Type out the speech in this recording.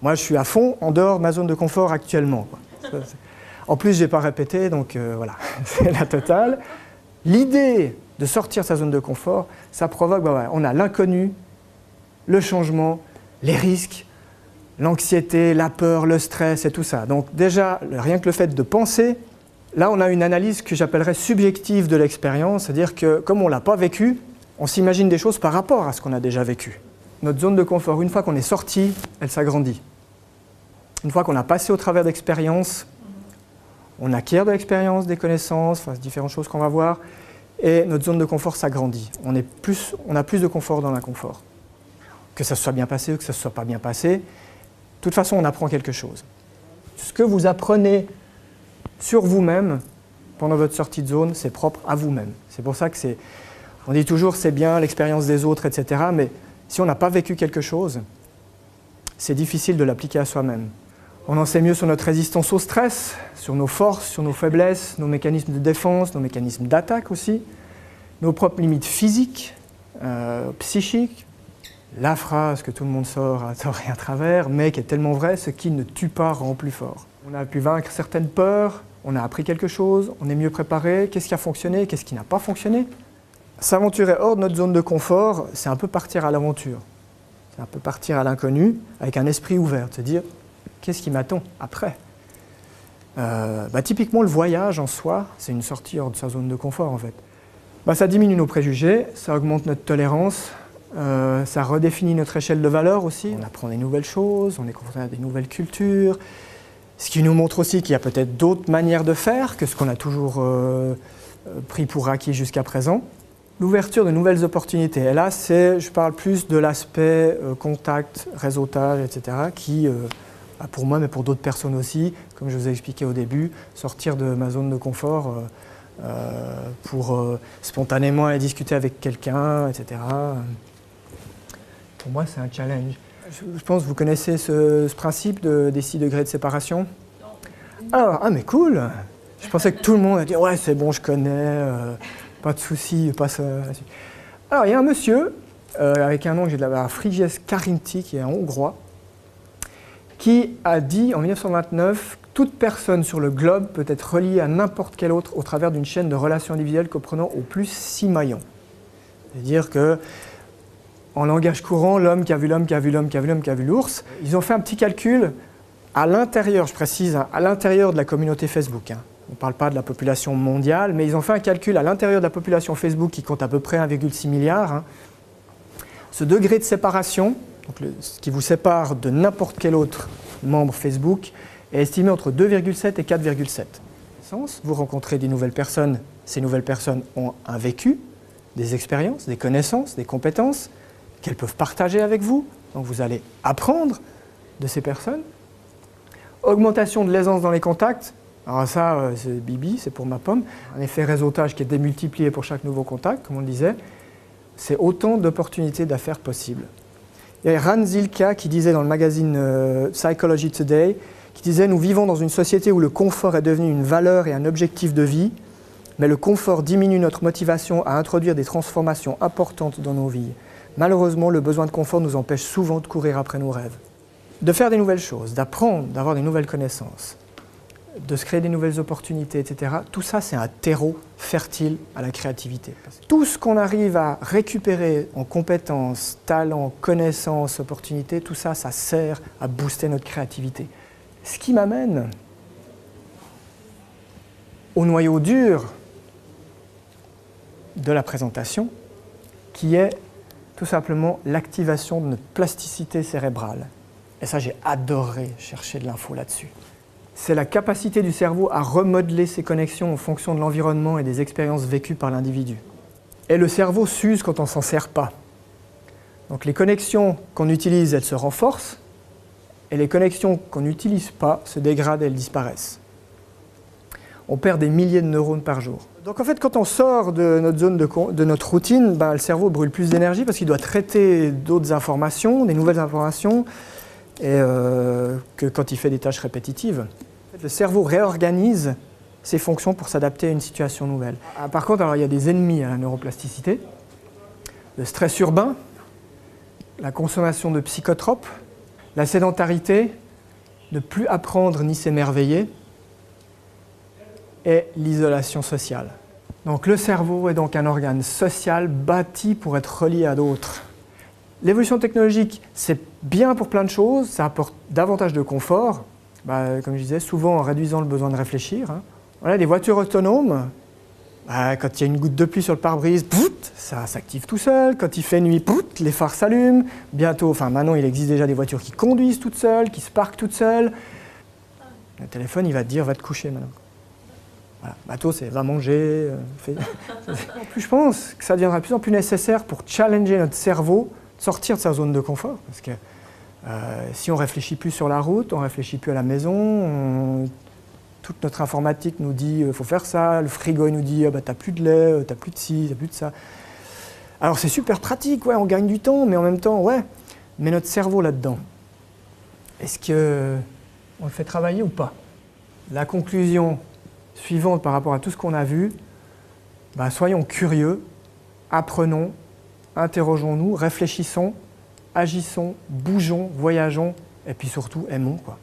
Moi, je suis à fond en dehors de ma zone de confort actuellement, quoi. En plus, je n'ai pas répété, donc voilà, c'est la totale. L'idée de sortir de sa zone de confort, ça provoque, on a l'inconnu, le changement, les risques, l'anxiété, la peur, le stress et tout ça. Donc déjà, rien que le fait de penser, là on a une analyse que j'appellerais subjective de l'expérience, c'est-à-dire que comme on ne l'a pas vécu, on s'imagine des choses par rapport à ce qu'on a déjà vécu. Notre zone de confort, une fois qu'on est sorti, elle s'agrandit. Une fois qu'on a passé au travers d'expériences, on acquiert de l'expérience, des connaissances, enfin, différentes choses qu'on va voir, et notre zone de confort s'agrandit. On a plus de confort dans l'inconfort. Que ça se soit bien passé ou que ça ne se soit pas bien passé, de toute façon, on apprend quelque chose. Ce que vous apprenez sur vous-même pendant votre sortie de zone, c'est propre à vous-même. C'est pour ça que on dit toujours c'est bien l'expérience des autres, etc. Mais si on n'a pas vécu quelque chose, c'est difficile de l'appliquer à soi-même. On en sait mieux sur notre résistance au stress, sur nos forces, sur nos faiblesses, nos mécanismes de défense, nos mécanismes d'attaque aussi, nos propres limites physiques, psychiques. La phrase que tout le monde sort à tort et à travers, mais qui est tellement vraie, ce qui ne tue pas rend plus fort. On a pu vaincre certaines peurs, on a appris quelque chose, on est mieux préparé, qu'est-ce qui a fonctionné, qu'est-ce qui n'a pas fonctionné. S'aventurer hors de notre zone de confort, c'est un peu partir à l'aventure. C'est un peu partir à l'inconnu, avec un esprit ouvert, se dire qu'est-ce qui m'attend après. Typiquement, le voyage en soi, c'est une sortie hors de sa zone de confort en fait. Ça diminue nos préjugés, ça augmente notre tolérance, ça redéfinit notre échelle de valeur aussi. On apprend des nouvelles choses, on est confronté à des nouvelles cultures, ce qui nous montre aussi qu'il y a peut-être d'autres manières de faire que ce qu'on a toujours pris pour acquis jusqu'à présent. L'ouverture de nouvelles opportunités, et là je parle plus de l'aspect contact, réseautage, etc. qui, pour moi mais pour d'autres personnes aussi, comme je vous ai expliqué au début, sortir de ma zone de confort pour spontanément aller discuter avec quelqu'un, etc. Pour moi, c'est un challenge. Je pense que vous connaissez ce principe des 6 degrés de séparation. Alors, mais cool. Je pensais que tout le monde a dit « Ouais, c'est bon, je connais, pas de souci, pas ça. » Alors, il y a un monsieur, avec un nom que j'ai de la Frigyes Karinti, qui est un Hongrois, qui a dit en 1929 « Toute personne sur le globe peut être reliée à n'importe quel autre au travers d'une chaîne de relations individuelles comprenant au plus 6 maillons. » C'est-à-dire que en langage courant, l'homme qui a vu l'homme, qui a vu l'homme, qui a vu l'homme, qui a vu l'ours, ils ont fait un petit calcul à l'intérieur, je précise, à l'intérieur de la communauté Facebook. On ne parle pas de la population mondiale, mais ils ont fait un calcul à l'intérieur de la population Facebook qui compte à peu près 1,6 milliard. Ce degré de séparation, donc ce qui vous sépare de n'importe quel autre membre Facebook, est estimé entre 2,7 et 4,7. Vous rencontrez des nouvelles personnes, ces nouvelles personnes ont un vécu, des expériences, des connaissances, des compétences qu'elles peuvent partager avec vous. Donc vous allez apprendre de ces personnes. Augmentation de l'aisance dans les contacts. Alors ça, c'est Bibi, c'est pour ma pomme. Un effet réseautage qui est démultiplié pour chaque nouveau contact, comme on le disait. C'est autant d'opportunités d'affaires possibles. Il y a Ran Zilka qui disait dans le magazine Psychology Today, qui disait « Nous vivons dans une société où le confort est devenu une valeur et un objectif de vie, mais le confort diminue notre motivation à introduire des transformations importantes dans nos vies. Malheureusement, le besoin de confort nous empêche souvent de courir après nos rêves. » De faire des nouvelles choses, d'apprendre, d'avoir des nouvelles connaissances, de se créer des nouvelles opportunités, etc. Tout ça, c'est un terreau fertile à la créativité. Tout ce qu'on arrive à récupérer en compétences, talents, connaissances, opportunités, tout ça, ça sert à booster notre créativité. Ce qui m'amène au noyau dur de la présentation, qui est tout simplement l'activation de notre plasticité cérébrale. Et ça, j'ai adoré chercher de l'info là-dessus. C'est la capacité du cerveau à remodeler ses connexions en fonction de l'environnement et des expériences vécues par l'individu. Et le cerveau s'use quand on ne s'en sert pas. Donc les connexions qu'on utilise, elles se renforcent, et les connexions qu'on n'utilise pas se dégradent et elles disparaissent. On perd des milliers de neurones par jour. Donc en fait, quand on sort de notre zone de notre routine, le cerveau brûle plus d'énergie parce qu'il doit traiter d'autres informations, des nouvelles informations, que quand il fait des tâches répétitives. En fait, le cerveau réorganise ses fonctions pour s'adapter à une situation nouvelle. Par contre, il y a des ennemis à la neuroplasticité. Le stress urbain, la consommation de psychotropes, La sédentarité, ne plus apprendre ni s'émerveiller, et l'isolation sociale. Donc le cerveau est donc un organe social bâti pour être relié à d'autres. L'évolution technologique, c'est bien pour plein de choses, ça apporte davantage de confort, comme je disais, souvent en réduisant le besoin de réfléchir. Voilà, les voitures autonomes, quand il y a une goutte de pluie sur le pare-brise, ça s'active tout seul. Quand il fait nuit, les phares s'allument. Bientôt, maintenant il existe déjà des voitures qui conduisent toutes seules, qui se parquent toutes seules. Le téléphone, il va te dire, va te coucher maintenant. Voilà, bateau, c'est va manger. En plus, je pense que ça deviendra de plus en plus nécessaire pour challenger notre cerveau, sortir de sa zone de confort. Parce que si on ne réfléchit plus sur la route, on ne réfléchit plus à la maison, toute notre informatique nous dit faut faire ça, le frigo il nous dit t'as plus de lait, t'as plus de ci, t'as plus de ça. Alors c'est super pratique, ouais, on gagne du temps, mais en même temps, ouais, mais notre cerveau là-dedans, est-ce qu'on le fait travailler ou pas? La conclusion suivante par rapport à tout ce qu'on a vu, soyons curieux, apprenons, interrogeons-nous, réfléchissons, agissons, bougeons, voyageons, et puis surtout aimons, quoi.